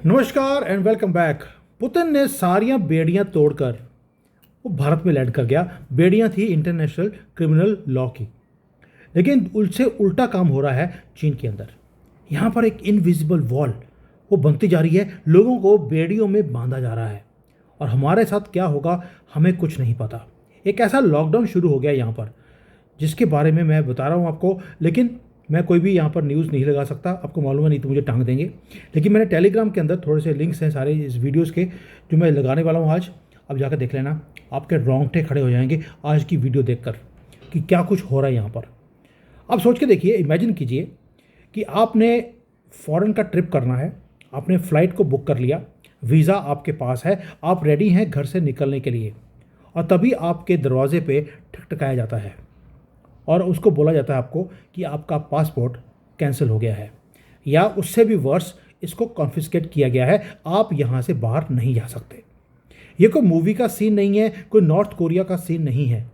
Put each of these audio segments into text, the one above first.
नमस्कार and welcome back. Putin ने सारियां बेड़ियां तोड़कर वो भारत में लैंड कर गया। बेड़ियां थी इंटरनेशनल क्रिमिनल लॉ की, लेकिन उससे उल्टा काम हो रहा है चीन के अंदर। यहाँ पर एक इनविजिबल वॉल वो बनती जा रही है, लोगों को बेड़ियों में बांधा जा रहा है और हमारे साथ क्या होगा हमें कुछ नहीं पता। एक ऐसा लॉकडाउन शुरू हो गया यहाँ पर जिसके बारे में मैं बता रहा हूँ आपको, लेकिन मैं कोई भी यहाँ पर न्यूज़ नहीं लगा सकता, आपको मालूम है, नहीं तो मुझे टांग देंगे। लेकिन मैंने टेलीग्राम के अंदर थोड़े से लिंक्स हैं सारे इस वीडियोस के जो मैं लगाने वाला हूँ आज। अब जाकर देख लेना, आपके रोंगटे खड़े हो जाएंगे आज की वीडियो देखकर कि क्या कुछ हो रहा है यहाँ पर। अब सोच के देखिए, इमेजिन कीजिए कि आपने फ़ॉरेन का ट्रिप करना है, आपने फ़्लाइट को बुक कर लिया, वीज़ा आपके पास है, आप रेडी हैं घर से निकलने के लिए, और तभी आपके दरवाजे पे ठकठकाया जाता है और उसको बोला जाता है आपको कि आपका पासपोर्ट कैंसिल हो गया है, या उससे भी वर्स, इसको कॉन्फिस्केट किया गया है, आप यहाँ से बाहर नहीं जा सकते। ये कोई मूवी का सीन नहीं है, कोई नॉर्थ कोरिया का सीन नहीं है।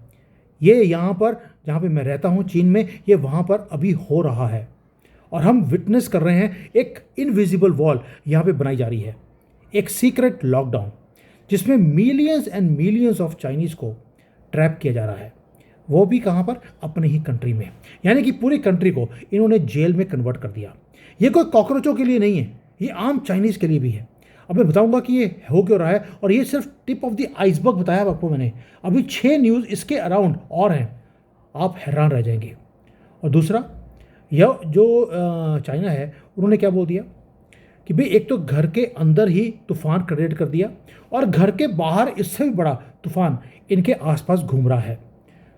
ये यहाँ पर जहाँ पे मैं रहता हूँ चीन में, ये वहाँ पर अभी हो रहा है और हम विटनेस कर रहे हैं। एक इनविजिबल वॉल यहाँ पे बनाई जा रही है, एक सीक्रेट लॉकडाउन जिसमें millions and millions of Chinese को ट्रैप किया जा रहा है, वो भी कहाँ पर, अपने ही कंट्री में। यानी कि पूरी कंट्री को इन्होंने जेल में कन्वर्ट कर दिया। ये कोई कॉकरोचों के लिए नहीं है, ये आम चाइनीज़ के लिए भी है। अब मैं बताऊंगा कि ये हो क्यों रहा है, और ये सिर्फ टिप ऑफ द आइसबर्ग बताया आपको मैंने। अभी 6 न्यूज़ इसके अराउंड और हैं, आप हैरान रह जाएंगे। और दूसरा, यह जो चाइना है, उन्होंने क्या बोल दिया कि भाई एक तो घर के अंदर ही तूफान क्रिएट कर दिया और घर के बाहर इससे भी बड़ा तूफान इनके आसपास घूम रहा है।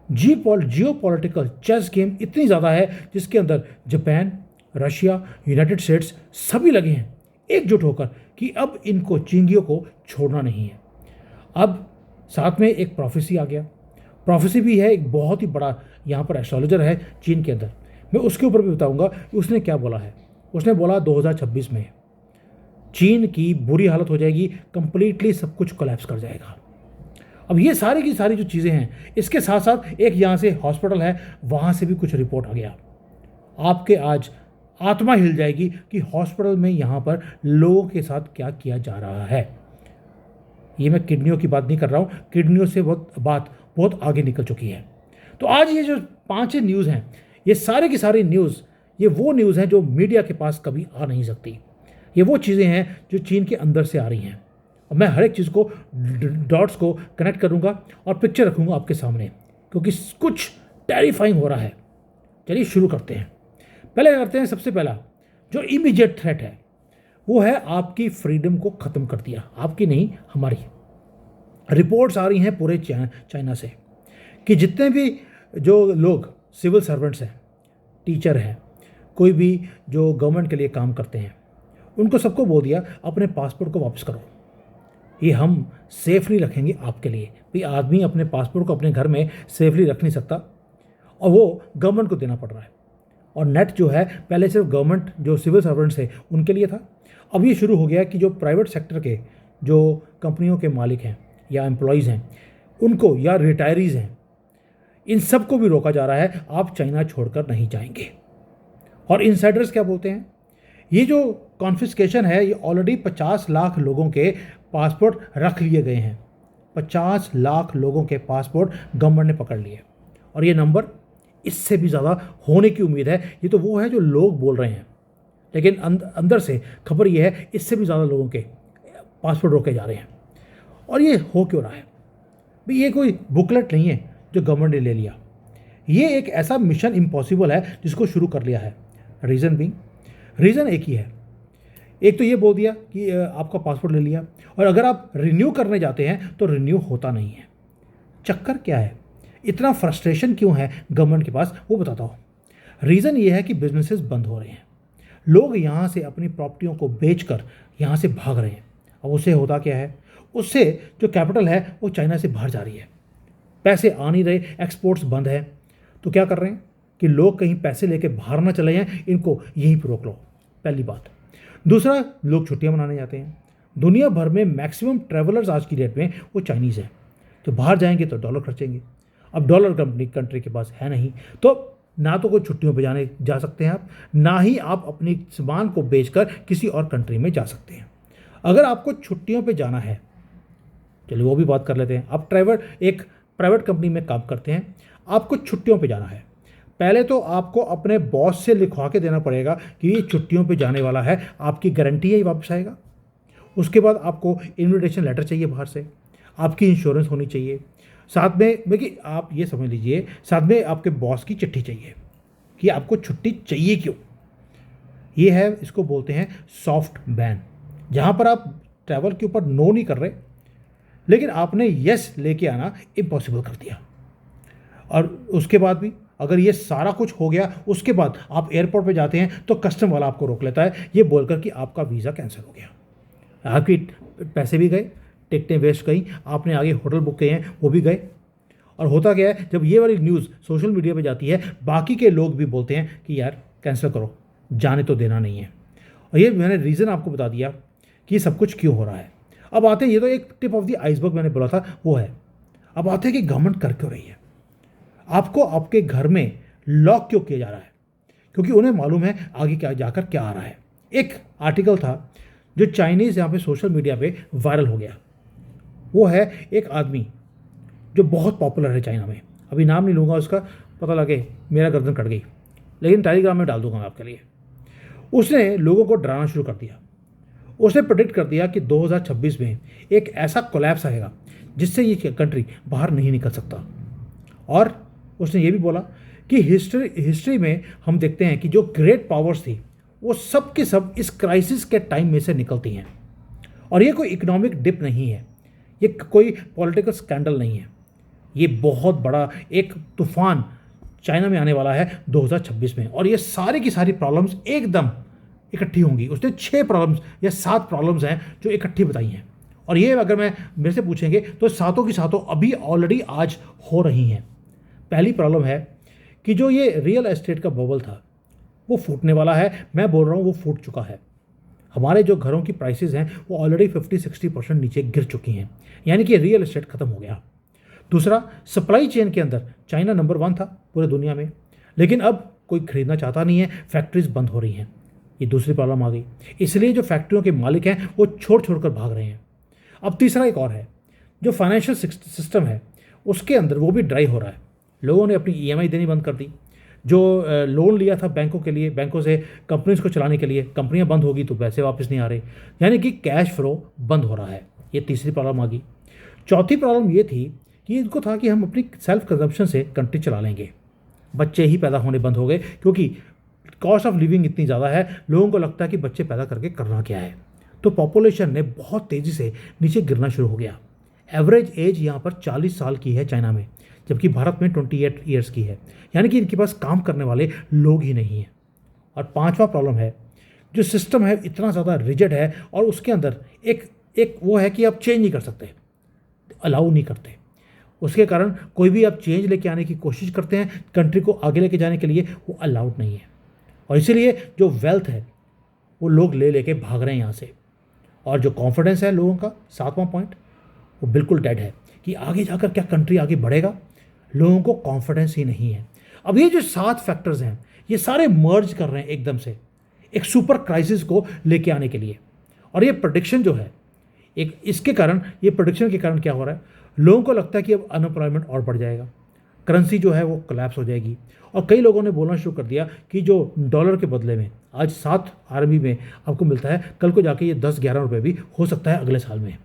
जियो पॉलिटिकल चेस गेम इतनी ज़्यादा है जिसके अंदर जापान, रशिया, यूनाइटेड स्टेट्स सभी लगे हैं एकजुट होकर कि अब इनको चींगियों को छोड़ना नहीं है। अब साथ में एक प्रोफेसी आ गया, प्रोफेसी भी है, एक बहुत ही बड़ा यहाँ पर एस्ट्रोलॉजर है चीन के अंदर। मैं उसके ऊपर भी बताऊंगा कि उसने क्या बोला है। उसने बोला 2026 में चीन की बुरी हालत हो जाएगी, कंप्लीटली सब कुछ कोलैप्स कर जाएगा। अब ये सारी की सारी जो चीज़ें हैं, इसके साथ साथ एक यहाँ से हॉस्पिटल है, वहाँ से भी कुछ रिपोर्ट आ गया। आपके आज आत्मा हिल जाएगी कि हॉस्पिटल में यहाँ पर लोगों के साथ क्या किया जा रहा है। ये मैं किडनियों की बात नहीं कर रहा हूँ, किडनियों से बात बहुत आगे निकल चुकी है। तो आज ये जो 5 न्यूज़ हैं, ये सारी की सारी न्यूज़, ये वो न्यूज़ हैं जो मीडिया के पास कभी आ नहीं सकती। ये वो चीज़ें हैं जो चीन के अंदर से आ रही हैं। और मैं हर एक चीज़ को, डॉट्स को कनेक्ट करूंगा और पिक्चर रखूंगा आपके सामने, क्योंकि कुछ टेरिफाइंग हो रहा है। चलिए शुरू करते हैं। पहले करते हैं, सबसे पहला जो इमीडिएट थ्रेट है वो है आपकी फ्रीडम को ख़त्म कर दिया। आपकी नहीं, हमारी। रिपोर्ट्स आ रही हैं पूरे चाइना से कि जितने भी जो लोग सिविल सर्वेंट्स हैं, टीचर हैं, कोई भी जो गवर्नमेंट के लिए काम करते हैं, उनको सबको बोल दिया अपने पासपोर्ट को वापस करो, ये हम सेफली रखेंगे आपके लिए। भाई आदमी अपने पासपोर्ट को अपने घर में सेफली रख नहीं सकता और वो गवर्नमेंट को देना पड़ रहा है। और नेट जो है पहले सिर्फ गवर्नमेंट जो सिविल सर्वेंट्स थे उनके लिए था, अब ये शुरू हो गया कि जो प्राइवेट सेक्टर के जो कंपनियों के मालिक हैं या एम्प्लॉयज़ हैं उनको, या रिटायरीज़ हैं, इन सब को भी रोका जा रहा है, आप चाइना छोड़कर नहीं जाएंगे। और इनसाइडर्स क्या बोलते हैं, ये जो कॉन्फिस्केशन है, ये ऑलरेडी 50 लाख लोगों के पासपोर्ट रख लिए गए हैं। 50 लाख लोगों के पासपोर्ट गवर्नमेंट ने पकड़ लिए, और ये नंबर इससे भी ज़्यादा होने की उम्मीद है। ये तो वो है जो लोग बोल रहे हैं, लेकिन अंदर से खबर ये है इससे भी ज़्यादा लोगों के पासपोर्ट रोके जा रहे हैं। और ये हो क्यों रहा है भाई? ये कोई बुकलेट नहीं है जो गवर्नमेंट ने ले लिया, ये एक ऐसा मिशन इम्पॉसिबल है जिसको शुरू कर लिया है। रीज़न एक ही है। एक तो ये बोल दिया कि आपका पासपोर्ट ले लिया, और अगर आप रिन्यू करने जाते हैं तो रिन्यू होता नहीं है। चक्कर क्या है, इतना फ्रस्ट्रेशन क्यों है गवर्नमेंट के पास, वो बताता हूँ। रीज़न ये है कि बिजनेसेस बंद हो रहे हैं, लोग यहाँ से अपनी प्रॉपर्टियों को बेचकर यहाँ से भाग रहे हैं। अब उससे होता क्या है, उससे जो कैपिटल है वो चाइना से बाहर जा रही है, पैसे आ नहीं रहे, एक्सपोर्ट्स बंद है। तो क्या कर रहे हैं कि लोग कहीं पैसे लेके बाहर ना चले जाएं, इनको यहीं पर रोक लो, पहली बात। दूसरा, लोग छुट्टियां मनाने जाते हैं। दुनिया भर में मैक्सिमम ट्रैवलर्स आज की डेट में वो चाइनीज़ हैं, तो बाहर जाएंगे तो डॉलर खर्चेंगे। अब डॉलर कंट्री के पास है नहीं, तो ना तो कोई छुट्टियों पर जाने जा सकते हैं आप, ना ही आप अपनी सामान को बेचकर किसी और कंट्री में जा सकते हैं। अगर आपको छुट्टियों पे जाना है, चलिए वो भी बात कर लेते हैं। आप एक प्राइवेट कंपनी में काम करते हैं, आपको छुट्टियों पे जाना है। पहले तो आपको अपने बॉस से लिखवा के देना पड़ेगा कि ये छुट्टियों पे जाने वाला है, आपकी गारंटी है ये वापस आएगा। उसके बाद आपको इन्विटेशन लेटर चाहिए बाहर से, आपकी इंश्योरेंस होनी चाहिए, साथ में देखिए आप ये समझ लीजिए, साथ में आपके बॉस की चिट्ठी चाहिए कि आपको छुट्टी चाहिए क्यों। ये है, इसको बोलते हैं सॉफ्ट बैन, जहाँ पर आप ट्रैवल के ऊपर नो नहीं कर रहे, लेकिन आपने यस लेके आना इम्पॉसिबल कर दिया। और उसके बाद भी अगर ये सारा कुछ हो गया, उसके बाद आप एयरपोर्ट पे जाते हैं तो कस्टम वाला आपको रोक लेता है ये बोलकर कि आपका वीज़ा कैंसिल हो गया। आपकी पैसे भी गए, टिकटें वेस्ट गई, आपने आगे होटल बुक किए हैं वो भी गए। और होता क्या है, जब ये वाली न्यूज़ सोशल मीडिया पे जाती है, बाकी के लोग भी बोलते हैं कि यार कैंसिल करो, जाने तो देना नहीं है। और ये मैंने रीज़न आपको बता दिया कि सब कुछ क्यों हो रहा है। अब आते हैं, ये तो एक टिप ऑफ द आइसबर्ग मैंने बोला था वो है। अब आते हैं कि गवर्नमेंट कर क्यों रही है। आपको आपके घर में लॉक क्यों किया जा रहा है, क्योंकि उन्हें मालूम है आगे क्या जाकर क्या आ रहा है। एक आर्टिकल था जो चाइनीज़ यहाँ पे सोशल मीडिया पे वायरल हो गया। वो है एक आदमी जो बहुत पॉपुलर है चाइना में, अभी नाम नहीं लूँगा उसका, पता लगे मेरा गर्दन कट गई, लेकिन टेलीग्राम में डाल दूंगा मैं आपके लिए। उसने लोगों को डराना शुरू कर दिया। उसने प्रेडिक्ट कर दिया कि 2026 में एक ऐसा कोलैप्स आएगा जिससे ये कंट्री बाहर नहीं निकल सकता। और उसने ये भी बोला कि हिस्ट्री में हम देखते हैं कि जो ग्रेट पावर्स थी वो सब के सब इस क्राइसिस के टाइम में से निकलती हैं। और ये कोई इकोनॉमिक डिप नहीं है, ये कोई पॉलिटिकल स्कैंडल नहीं है, ये बहुत बड़ा एक तूफान चाइना में आने वाला है 2026 में। और ये सारी की सारी प्रॉब्लम्स एकदम इकट्ठी होंगी। उसने 6 प्रॉब्लम्स या 7 प्रॉब्लम्स हैं जो इकट्ठी बताई हैं। और ये अगर मेरे से पूछेंगे तो सातों की सातों अभी ऑलरेडी आज हो रही हैं। पहली प्रॉब्लम है कि जो ये रियल एस्टेट का बबल था वो फूटने वाला है। मैं बोल रहा हूँ वो फूट चुका है। हमारे जो घरों की प्राइसेस हैं वो ऑलरेडी 50-60% नीचे गिर चुकी हैं, यानी कि रियल एस्टेट खत्म हो गया। दूसरा, सप्लाई चेन के अंदर चाइना नंबर 1 था पूरे दुनिया में, लेकिन अब कोई खरीदना चाहता नहीं है, फैक्ट्रीज बंद हो रही हैं। ये दूसरी प्रॉब्लम आ गई, इसलिए जो फैक्ट्रियों के मालिक हैं वो छोड़ कर भाग रहे हैं। अब तीसरा एक और है, जो फाइनेंशियल सिस्टम है उसके अंदर वो भी ड्राई हो रहा है। लोगों ने अपनी ईएमआई देनी बंद कर दी। जो लोन लिया था बैंकों के लिए, बैंकों से कंपनीज को चलाने के लिए, कंपनियां बंद होगी तो पैसे वापस नहीं आ रहे, यानी कि कैश फ्लो बंद हो रहा है। ये तीसरी प्रॉब्लम आ गई। चौथी प्रॉब्लम ये थी कि इनको था कि हम अपनी सेल्फ कंजम्पशन से कंट्री चला लेंगे। बच्चे ही पैदा होने बंद हो गए क्योंकि कॉस्ट ऑफ लिविंग इतनी ज़्यादा है, लोगों को लगता है कि बच्चे पैदा करके करना क्या है। तो पॉपुलेशन ने बहुत तेज़ी से नीचे गिरना शुरू हो गया। एवरेज एज यहाँ पर 40 साल की है चाइना में, जबकि भारत में 28 ईयर्स की है, यानी कि इनके पास काम करने वाले लोग ही नहीं हैं। और पांचवा प्रॉब्लम है, जो सिस्टम है इतना ज़्यादा रिजिड है और उसके अंदर एक वो है कि आप चेंज नहीं कर सकते, अलाउ नहीं करते। उसके कारण कोई भी आप चेंज लेके आने की कोशिश करते हैं कंट्री को आगे लेके जाने के लिए, वो अलाउड नहीं है। और इसीलिए जो वेल्थ है वो लोग ले लेके भाग रहे हैं यहाँ से। और जो कॉन्फिडेंस है लोगों का, 7वां पॉइंट, वो बिल्कुल डेड है कि आगे जाकर क्या कंट्री आगे बढ़ेगा। लोगों को कॉन्फिडेंस ही नहीं है। अब ये जो 7 फैक्टर्स हैं ये सारे मर्ज कर रहे हैं एकदम से एक सुपर क्राइसिस को लेके आने के लिए। और ये प्रेडिक्शन जो है, एक इसके कारण, ये प्रेडिक्शन के कारण क्या हो रहा है, लोगों को लगता है कि अब अनएम्प्लॉयमेंट और बढ़ जाएगा, करेंसी जो है वो कोलैप्स हो जाएगी। और कई लोगों ने बोलना शुरू कर दिया कि जो डॉलर के बदले में आज 7 आरबी में आपको मिलता है, कल को जाके ये 10-11 रुपये भी हो सकता है अगले साल में।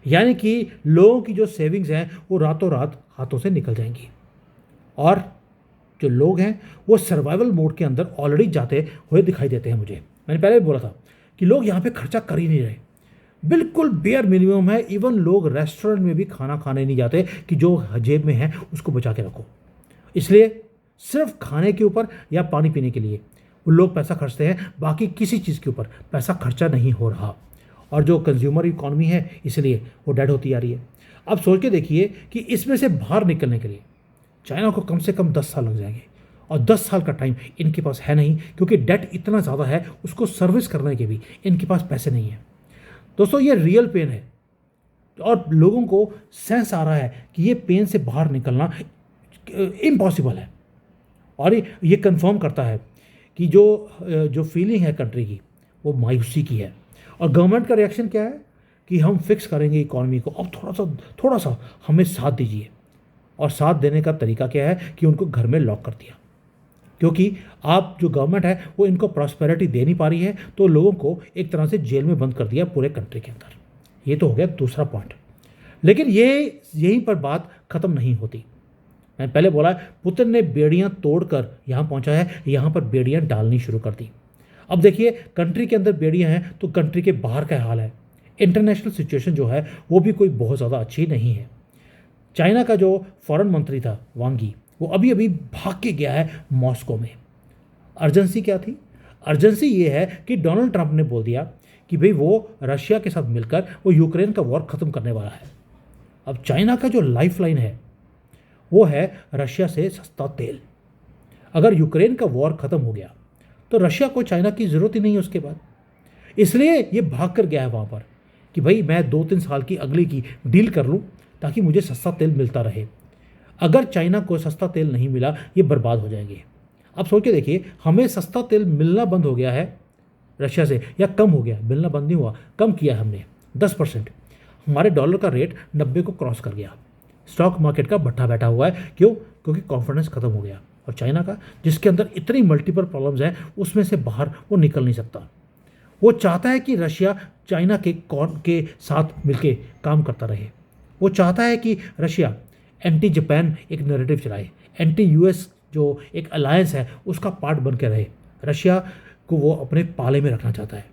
यानी कि लोगों की जो सेविंग्स हैं वो रातों रात हाथों से निकल जाएंगी। और जो लोग हैं वो सर्वाइवल मोड के अंदर ऑलरेडी जाते हुए दिखाई देते हैं मुझे। मैंने पहले भी बोला था कि लोग यहाँ पे खर्चा कर ही नहीं रहे, बिल्कुल बेयर मिनिमम है। इवन लोग रेस्टोरेंट में भी खाना खाने नहीं जाते कि जो जेब में है उसको बचा के रखो। इसलिए सिर्फ खाने के ऊपर या पानी पीने के लिए वो लोग पैसा खर्चते हैं, बाकी किसी चीज़ के ऊपर पैसा खर्चा नहीं हो रहा। और जो कंज्यूमर इकॉनमी है इसलिए वो डेड होती आ रही है। अब सोच के देखिए कि इसमें से बाहर निकलने के लिए चाइना को कम से कम 10 साल लग जाएंगे, और 10 साल का टाइम इनके पास है नहीं, क्योंकि डेट इतना ज़्यादा है, उसको सर्विस करने के भी इनके पास पैसे नहीं हैं। दोस्तों ये रियल पेन है और लोगों को सेंस आ रहा है कि ये पेन से बाहर निकलना इम्पॉसिबल है। और ये कंफर्म करता है कि जो फीलिंग है कंट्री की वो मायूसी की है। और गवर्नमेंट का रिएक्शन क्या है कि हम फिक्स करेंगे इकॉनमी को, अब थोड़ा सा हमें साथ दीजिए। और साथ देने का तरीका क्या है कि उनको घर में लॉक कर दिया, क्योंकि आप जो गवर्नमेंट है वो इनको प्रॉस्पेरिटी दे नहीं पा रही है, तो लोगों को एक तरह से जेल में बंद कर दिया पूरे कंट्री के अंदर। ये तो हो गया दूसरा पॉइंट। लेकिन यहीं पर बात खत्म नहीं होती। मैंने पहले बोला पुतिन ने बेड़ियां तोड़कर यहाँ पहुंचा है, यहाँ पर बेड़ियां डालनी शुरू कर दी। अब देखिए कंट्री के अंदर बेड़ियां हैं तो कंट्री के बाहर का हाल है। इंटरनेशनल सिचुएशन जो है वो भी कोई बहुत ज़्यादा अच्छी नहीं है। चाइना का जो फॉरेन मंत्री था वांग यी, वो अभी अभी भाग के गया है मॉस्को में। अर्जेंसी क्या थी? अर्जेंसी ये है कि डोनाल्ड ट्रंप ने बोल दिया कि भाई वो रशिया के साथ मिलकर वो यूक्रेन का वॉर ख़त्म करने वाला है। अब चाइना का जो लाइफलाइन है वो है रशिया से सस्ता तेल। अगर यूक्रेन का वॉर ख़त्म हो गया तो रशिया को चाइना की ज़रूरत ही नहीं है उसके बाद। इसलिए ये भाग कर गया है वहाँ पर कि भाई मैं 2-3 साल की अगली की डील कर लूँ ताकि मुझे सस्ता तेल मिलता रहे। अगर चाइना को सस्ता तेल नहीं मिला ये बर्बाद हो जाएंगे। अब सोच के देखिए, हमें सस्ता तेल मिलना बंद हो गया है रशिया से, या कम हो गया, मिलना बंद नहीं हुआ, कम किया हमने 10%। हमारे डॉलर का रेट 90 को क्रॉस कर गया। स्टॉक मार्केट का भट्ठा बैठा हुआ है। क्यों? क्योंकि कॉन्फिडेंस खत्म हो गया। और चाइना का, जिसके अंदर इतनी मल्टीपल प्रॉब्लम्स हैं, उसमें से बाहर वो निकल नहीं सकता। वो चाहता है कि रशिया चाइना के साथ मिलके काम करता रहे। वो चाहता है कि रशिया एंटी जापान एक नैरेटिव चलाए, एंटी यूएस जो एक अलायंस है उसका पार्ट बन के रहे। रशिया को वो अपने पाले में रखना चाहता है,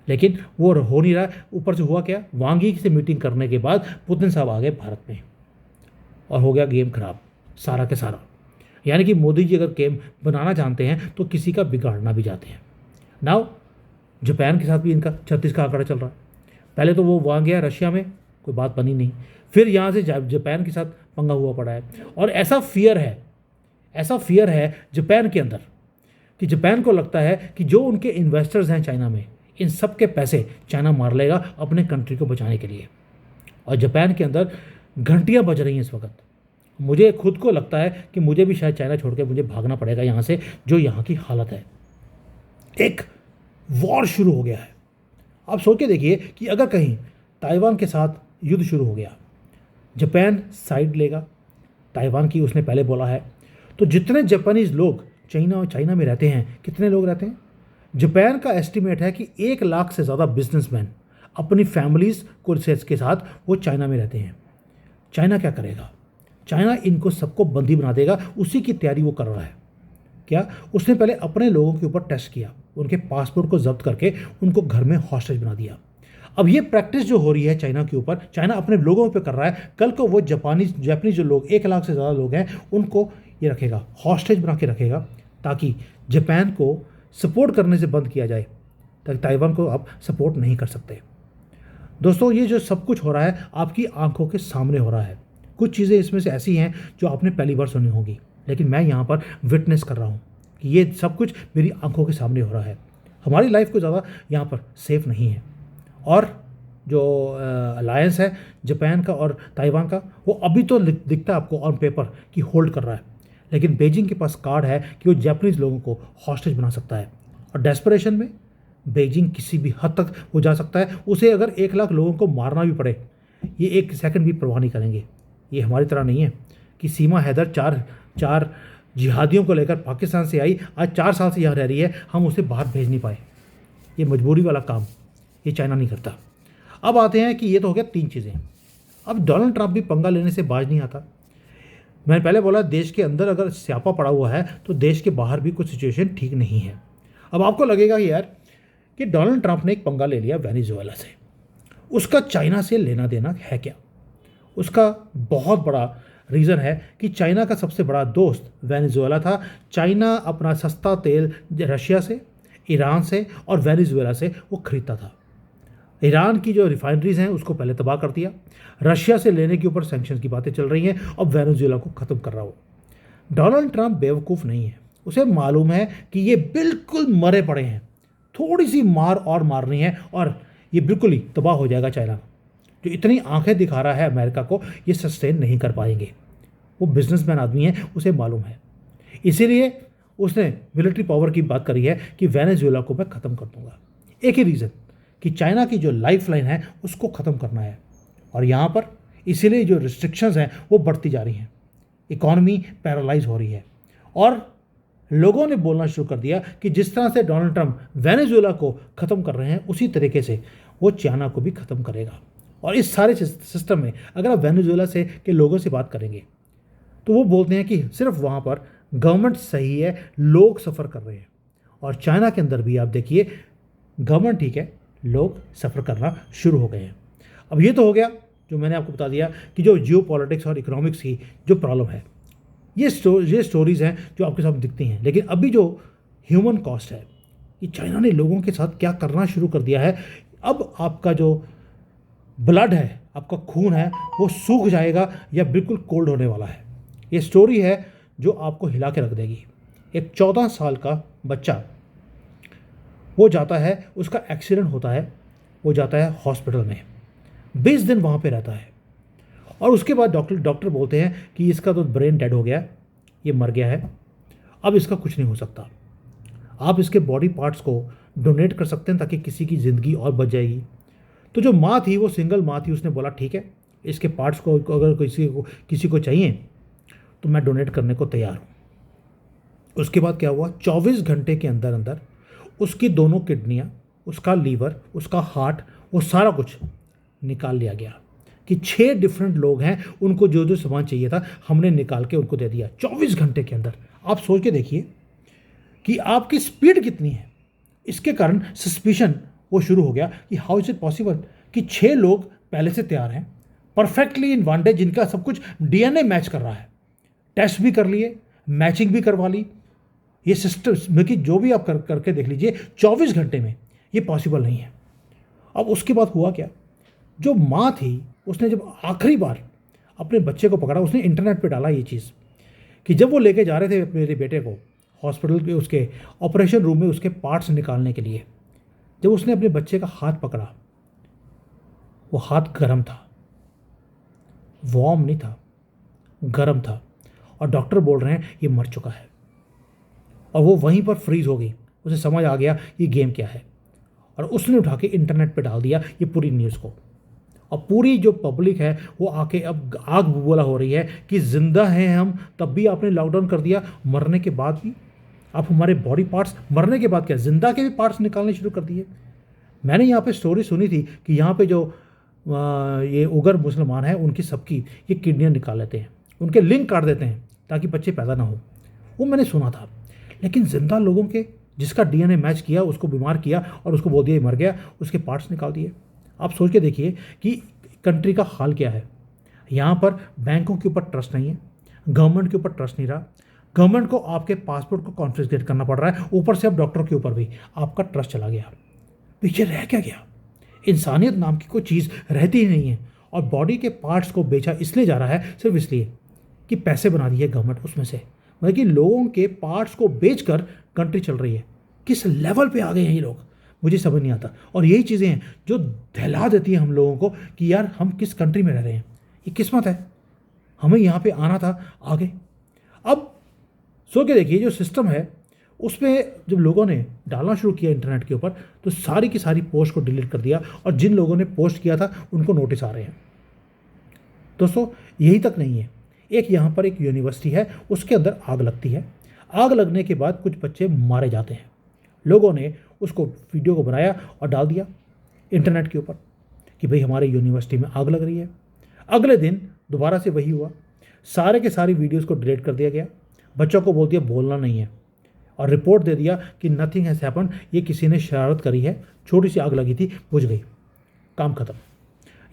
लेकिन वो हो नहीं रहा है। ऊपर से हुआ क्या, वांग यी से मीटिंग करने के बाद पुतिन साहब आ गए भारत में और हो गया गेम खराब सारा के सारा। यानी कि मोदी जी अगर गेम बनाना जानते हैं तो किसी का बिगाड़ना भी जाते हैं। नाउ जापान के साथ भी इनका 36 का आंकड़ा चल रहा है। पहले तो वो वहाँ गया रशिया में, कोई बात बनी नहीं, फिर यहाँ से जापान के साथ पंगा हुआ पड़ा है। और ऐसा फियर है जापान के अंदर कि जापान को लगता है कि जो उनके इन्वेस्टर्स हैं चाइना में, इन सब के पैसे चाइना मार लेगा अपने कंट्री को बचाने के लिए। और जापान के अंदर घंटियाँ बज रही हैं इस वक्त। मुझे खुद को लगता है कि मुझे भी शायद चाइना छोड़ के मुझे भागना पड़ेगा यहाँ से, जो यहाँ की हालत है। एक वॉर शुरू हो गया है। आप सोच के देखिए कि अगर कहीं ताइवान के साथ युद्ध शुरू हो गया, जापान साइड लेगा, ताइवान की उसने पहले बोला है, तो जितने जापानीज लोग चाइना में रहते हैं, कितने लोग रहते हैं? जापान का एस्टिमेट है कि 1 लाख से ज़्यादा बिजनेसमैन अपनी फैमिलीज़ को के साथ वो चाइना में रहते हैं। चाइना क्या करेगा? चाइना इनको सबको बंदी बना देगा, उसी की तैयारी वो कर रहा है। क्या? उसने पहले अपने लोगों के ऊपर टेस्ट किया, उनके पासपोर्ट को जब्त करके उनको घर में हॉस्टेज बना दिया। अब ये प्रैक्टिस जो हो रही है चाइना के ऊपर, चाइना अपने लोगों पे कर रहा है। कल को वो जापानीज जो लोग 1 लाख से ज़्यादा लोग हैं, उनको ये रखेगा, हॉस्टेज बना के रखेगा, ताकि जापान को सपोर्ट करने से बंद किया जाए, ताकि ताइवान को आप सपोर्ट नहीं कर सकते। दोस्तों, ये जो सब कुछ हो रहा है आपकी आंखों के सामने हो रहा है। कुछ चीज़ें इसमें से ऐसी हैं जो आपने पहली बार सुनी होगी, लेकिन मैं यहाँ पर विटनेस कर रहा हूँ कि ये सब कुछ मेरी आंखों के सामने हो रहा है। हमारी लाइफ को ज़्यादा यहाँ पर सेफ नहीं है। और जो अलायंस है जापान का और ताइवान का, वो अभी तो दिखता है आपको ऑन पेपर कि होल्ड कर रहा है, लेकिन बीजिंग के पास कार्ड है कि वो जापानीज लोगों को हॉस्टेज बना सकता है। और डेस्परेशन में बीजिंग किसी भी हद तक वो जा सकता है। उसे अगर 1 लाख लोगों को मारना भी पड़े, ये 1 सेकंड भी परवाह नहीं करेंगे। ये हमारी तरह नहीं है कि सीमा हैदर चार जिहादियों को लेकर पाकिस्तान से आई, आज 4 साल से यहाँ रह रही है, हम उसे बाहर भेज नहीं पाए। ये मजबूरी वाला काम ये चाइना नहीं करता। अब आते हैं कि ये तो हो गया 3 चीज़ें। अब डोनाल्ड ट्रंप भी पंगा लेने से बाज नहीं आता। मैंने पहले बोला देश के अंदर अगर स्यापा पड़ा हुआ है तो देश के बाहर भी कुछ सिचुएशन ठीक नहीं है। अब आपको लगेगा कि यार कि डोनाल्ड ट्रंप ने एक पंगा ले लिया वेनेजुएला से, उसका चाइना से लेना देना है क्या? उसका बहुत बड़ा रीज़न है कि चाइना का सबसे बड़ा दोस्त वेनेजुएला था। चाइना अपना सस्ता तेल रशिया से, ईरान से और वेनेजुएला से वो खरीदता था। ईरान की जो रिफाइनरीज़ हैं उसको पहले तबाह कर दिया, रशिया से लेने के ऊपर सैंक्शंस की बातें चल रही हैं, और वेनेजुएला को ख़त्म कर रहा हो। डोनाल्ड ट्रंप बेवकूफ़ नहीं है, उसे मालूम है कि ये बिल्कुल मरे पड़े हैं, थोड़ी सी मार और मारनी है और ये बिल्कुल ही तबाह हो जाएगा। चाइना जो इतनी आंखें दिखा रहा है अमेरिका को, ये सस्टेन नहीं कर पाएंगे। वो बिजनेसमैन आदमी है, उसे मालूम है, इसीलिए उसने मिलिट्री पावर की बात करी है कि वेनेजुएला को मैं ख़त्म कर दूंगा। एक ही रीज़न कि चाइना की जो लाइफ लाइन है उसको ख़त्म करना है। और यहाँ पर इसीलिए जो रिस्ट्रिक्शंस हैं वो बढ़ती जा रही हैं, इकॉनमी पैरालाइज हो रही है। और लोगों ने बोलना शुरू कर दिया कि जिस तरह से डोनाल्ड ट्रंप वेनेजुएला को ख़त्म कर रहे हैं उसी तरीके से वो चाइना को भी ख़त्म करेगा। और इस सारे सिस्टम में अगर आप वेनेजुएला से के लोगों से बात करेंगे तो वो बोलते हैं कि सिर्फ वहाँ पर गवर्नमेंट सही है, लोग सफ़र कर रहे हैं। और चाइना के अंदर भी आप देखिए गवर्नमेंट ठीक है, लोग सफ़र करना शुरू हो गए हैं। अब ये तो हो गया जो मैंने आपको बता दिया कि जो जियो पॉलिटिक्स और इकोनॉमिक्स की जो प्रॉब्लम है, ये स्टोरीज़ हैं जो आपके सामने दिखती हैं। लेकिन अभी जो ह्यूमन कॉस्ट है कि चाइना ने लोगों के साथ क्या करना शुरू कर दिया है। अब आपका जो ब्लड है, आपका खून है, वो सूख जाएगा या बिल्कुल कोल्ड होने वाला है। ये स्टोरी है जो आपको हिला के रख देगी। एक 14 साल का बच्चा वो जाता है, उसका एक्सीडेंट होता है, वो जाता है हॉस्पिटल में, 20 दिन वहाँ पे रहता है। और उसके बाद डॉक्टर बोलते हैं कि इसका तो ब्रेन डेड हो गया, ये मर गया है, अब इसका कुछ नहीं हो सकता। आप इसके बॉडी पार्ट्स को डोनेट कर सकते हैं ताकि किसी की ज़िंदगी और बच जाएगी। तो जो माँ थी, वो सिंगल माँ थी, उसने बोला ठीक है, इसके पार्ट्स को अगर किसी को चाहिए तो मैं डोनेट करने को तैयार हूँ। उसके बाद क्या हुआ, 24 घंटे के अंदर अंदर उसकी दोनों किडनियाँ, उसका लीवर, उसका हार्ट, वो सारा कुछ निकाल लिया गया। कि 6 डिफरेंट लोग हैं, उनको जो जो सामान चाहिए था हमने निकाल के उनको दे दिया 24 घंटे के अंदर। आप सोच के देखिए कि आपकी स्पीड कितनी है। इसके कारण सस्पिशन वो शुरू हो गया कि हाउ इज़ इट पॉसिबल कि 6 लोग पहले से तैयार हैं, परफेक्टली इन वन डे, जिनका सब कुछ डीएनए मैच कर रहा है, टेस्ट भी कर लिए, मैचिंग भी करवा ली। ये सिस्टम में कि जो भी आप करके देख लीजिए 24 घंटे में ये पॉसिबल नहीं है। अब उसके बाद हुआ क्या, जो माँ थी उसने जब आखिरी बार अपने बच्चे को पकड़ा, उसने इंटरनेट पे डाला ये चीज़ कि जब वो लेके जा रहे थे मेरे बेटे को हॉस्पिटल के उसके ऑपरेशन रूम में उसके पार्ट्स निकालने के लिए, जब उसने अपने बच्चे का हाथ पकड़ा, वो हाथ गर्म था, वार्म नहीं था, गर्म था। और डॉक्टर बोल रहे हैं ये मर चुका है। और वो वहीं पर फ्रीज हो गई, उसे समझ आ गया ये गेम क्या है। और उसने उठा के इंटरनेट पे डाल दिया ये पूरी न्यूज़ को। और पूरी जो पब्लिक है वो आके अब आग बबूला हो रही है कि जिंदा हैं हम, तब भी आपने लॉकडाउन कर दिया, मरने के बाद भी आप हमारे बॉडी पार्ट्स, मरने के बाद क्या जिंदा के भी पार्ट्स निकालने शुरू कर दिए। मैंने यहाँ पे स्टोरी सुनी थी कि यहाँ पे जो ये उगर मुसलमान हैं उनकी सबकी ये किडनियाँ निकाल लेते हैं, उनके लिंग काट देते हैं ताकि बच्चे पैदा ना हो। वो मैंने सुना था। लेकिन जिंदा लोगों के जिसका डीएनए मैच किया, उसको बीमार किया और उसको बोल दिया मर गया, उसके पार्ट्स निकाल दिए। आप सोच के देखिए कि कंट्री का हाल क्या है। यहाँ पर बैंकों के ऊपर ट्रस्ट नहीं है, गवर्नमेंट के ऊपर ट्रस्ट नहीं रहा, गवर्नमेंट को आपके पासपोर्ट को कॉन्फिस्केट करना पड़ रहा है, ऊपर से अब डॉक्टर के ऊपर भी आपका ट्रस्ट चला गया। पीछे रह क्या गया, इंसानियत नाम की कोई चीज़ रहती ही नहीं है। और बॉडी के पार्ट्स को बेचा इसलिए जा रहा है, सिर्फ इसलिए कि पैसे बना दिए गवर्नमेंट उसमें से, मतलब कि लोगों के पार्ट्स को बेचकर कंट्री चल रही है। किस लेवल पे आ गए हैं ये लोग, मुझे समझ नहीं आता। और यही चीज़ें हैं जो दहला देती हैं हम लोगों को कि यार हम किस कंट्री में रह रहे हैं, ये किस्मत है, हमें यहाँ पे आना था, आगे। अब सो के देखिए जो सिस्टम है उसमें जब लोगों ने डालना शुरू किया इंटरनेट के ऊपर, तो सारी की सारी पोस्ट को डिलीट कर दिया और जिन लोगों ने पोस्ट किया था उनको नोटिस आ रहे हैं। दोस्तों यही तक नहीं है, एक यहाँ पर एक यूनिवर्सिटी है, उसके अंदर आग लगती है। आग लगने के बाद कुछ बच्चे मारे जाते हैं। लोगों ने उसको वीडियो को बनाया और डाल दिया इंटरनेट के ऊपर कि भाई हमारे यूनिवर्सिटी में आग लग रही है। अगले दिन दोबारा से वही हुआ, सारे के सारी वीडियोस को डिलीट कर दिया गया, बच्चों को बोल दिया बोलना नहीं है, और रिपोर्ट दे दिया कि नथिंग हैज़ हैपन, ये किसी ने शरारत करी है, छोटी सी आग लगी थी, बुझ गई, काम खत्म।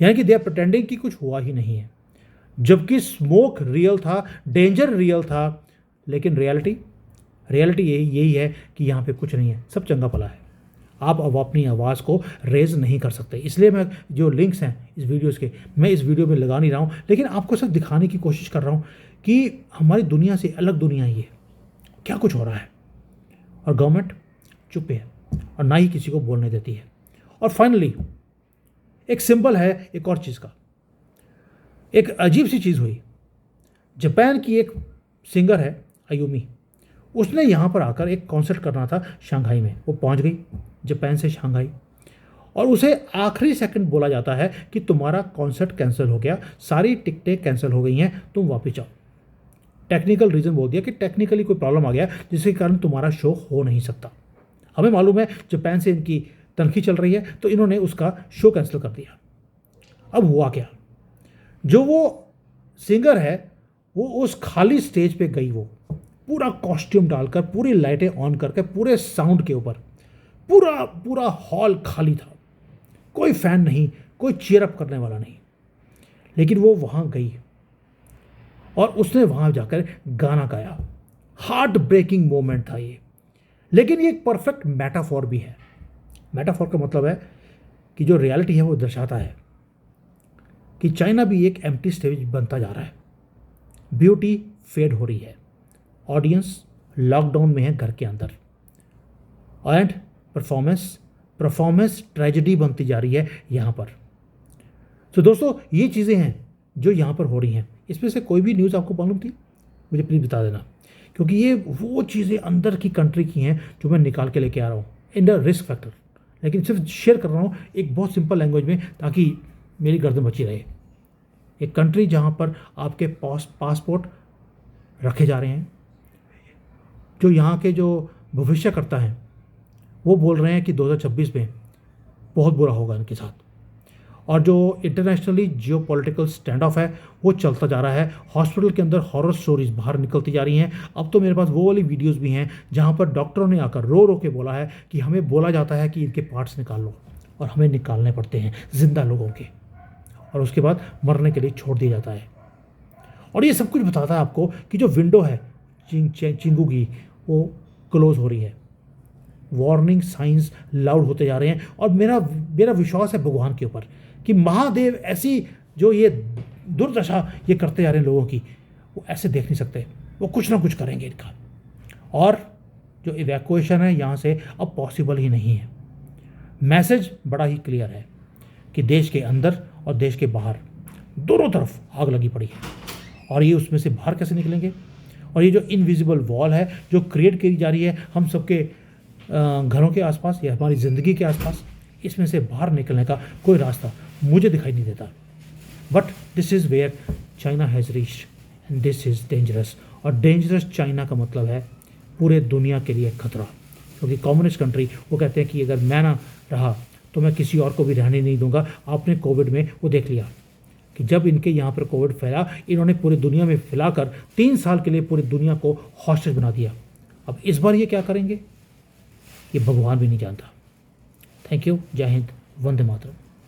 यानी कि दे आर प्रिटेंडिंग कि कुछ हुआ ही नहीं है, जबकि स्मोक रियल था, डेंजर रियल था। लेकिन रियलिटी यही है कि यहाँ पे कुछ नहीं है, सब चंगा भला है। आप अब अपनी आवाज़ को रेज नहीं कर सकते। इसलिए मैं जो लिंक्स हैं इस वीडियोज़ के, मैं इस वीडियो में लगा नहीं रहा हूँ, लेकिन आपको सिर्फ दिखाने की कोशिश कर रहा हूँ कि हमारी दुनिया से अलग दुनिया ही है, क्या कुछ हो रहा है। और गवर्नमेंट चुप है और ना ही किसी को बोलने देती है। और फाइनली एक सिंबल है एक और चीज़ का, एक अजीब सी चीज़ हुई। जापान की एक सिंगर है आयुमी, उसने यहाँ पर आकर एक कॉन्सर्ट करना था शंघाई में, वो पहुँच गई जापान से शंघाई। और उसे आखिरी सेकंड बोला जाता है कि तुम्हारा कॉन्सर्ट कैंसिल हो गया, सारी टिकटें कैंसिल हो गई हैं, तुम वापस जाओ। टेक्निकल रीज़न बोल दिया कि टेक्निकली कोई प्रॉब्लम आ गया जिसके कारण तुम्हारा शो हो नहीं सकता। हमें मालूम है जापान से इनकी तनख्वाह चल रही है, तो इन्होंने उसका शो कैंसिल कर दिया। अब हुआ क्या, जो वो सिंगर है वो उस खाली स्टेज पे गई, वो पूरा कॉस्ट्यूम डालकर, पूरी लाइटें ऑन करके, पूरे साउंड के ऊपर, पूरा पूरा हॉल खाली था, कोई फैन नहीं, कोई चीयर अप करने वाला नहीं, लेकिन वो वहाँ गई और उसने वहाँ जाकर गाना गाया। हार्ट ब्रेकिंग मोमेंट था ये, लेकिन ये एक परफेक्ट मेटाफॉर भी है। मेटाफॉर का मतलब है कि जो रियलिटी है वो दर्शाता है कि चाइना भी एक एम्प्टी स्टेज बनता जा रहा है। ब्यूटी फेड हो रही है, ऑडियंस लॉकडाउन में है घर के अंदर, एंड परफॉर्मेंस ट्रेजेडी बनती जा रही है यहाँ पर। तो दोस्तों ये चीज़ें हैं जो यहाँ पर हो रही हैं। इसमें से कोई भी न्यूज़ आपको मालूम थी, मुझे प्लीज़ बता देना, क्योंकि ये वो चीज़ें अंदर की कंट्री की हैं जो मैं निकाल के लेके आ रहा हूँ इन द रिस्क फैक्टर, लेकिन सिर्फ शेयर कर रहा हूँ एक बहुत सिंपल लैंग्वेज में, ताकि मेरी गर्दन बची रहे। एक कंट्री जहाँ पर आपके पासपोर्ट रखे जा रहे हैं, जो यहाँ के जो भविष्य करता है वो बोल रहे हैं कि 2026 में बहुत बुरा होगा इनके साथ, और जो इंटरनेशनली जियोपॉलिटिकल स्टैंड ऑफ है वो चलता जा रहा है। हॉस्पिटल के अंदर हॉरर स्टोरीज बाहर निकलती जा रही हैं। अब तो मेरे पास वो वाली वीडियोस भी हैं जहाँ पर डॉक्टरों ने आकर रो रो के बोला है कि हमें बोला जाता है कि इनके पार्ट्स निकाल लो, और हमें निकालने पड़ते हैं जिंदा लोगों के, और उसके बाद मरने के लिए छोड़ दिया जाता है। और ये सब कुछ बताता है आपको कि जो विंडो है चिंगू की वो क्लोज हो रही है। वार्निंग साइंस लाउड होते जा रहे हैं, और मेरा विश्वास है भगवान के ऊपर कि महादेव ऐसी जो ये दुर्दशा ये करते जा रहे हैं लोगों की, वो ऐसे देख नहीं सकते, वो कुछ ना कुछ करेंगे इनका। और जो इवैक्यूएशन है यहाँ से अब पॉसिबल ही नहीं है। मैसेज बड़ा ही क्लियर है कि देश के अंदर और देश के बाहर दोनों तरफ आग लगी पड़ी है, और ये उसमें से बाहर कैसे निकलेंगे। और ये जो इनविजिबल वॉल है जो क्रिएट करी जा रही है हम सबके घरों के आसपास या हमारी ज़िंदगी के आसपास, इसमें से बाहर निकलने का कोई रास्ता मुझे दिखाई नहीं देता। But this is where China has reached and this is dangerous. और डेंजरस चाइना का मतलब है पूरे दुनिया के लिए खतरा, क्योंकि कम्युनिस्ट कंट्री वो कहते हैं कि अगर मैं ना रहा तो मैं किसी और को भी रहने नहीं दूंगा। आपने कोविड में वो देख लिया कि जब इनके यहाँ पर कोविड फैला, इन्होंने पूरी दुनिया में फैलाकर 3 साल के लिए पूरी दुनिया को हॉस्टेज बना दिया। अब इस बार ये क्या करेंगे ये भगवान भी नहीं जानता। थैंक यू, जय हिंद, वंदे मातरम।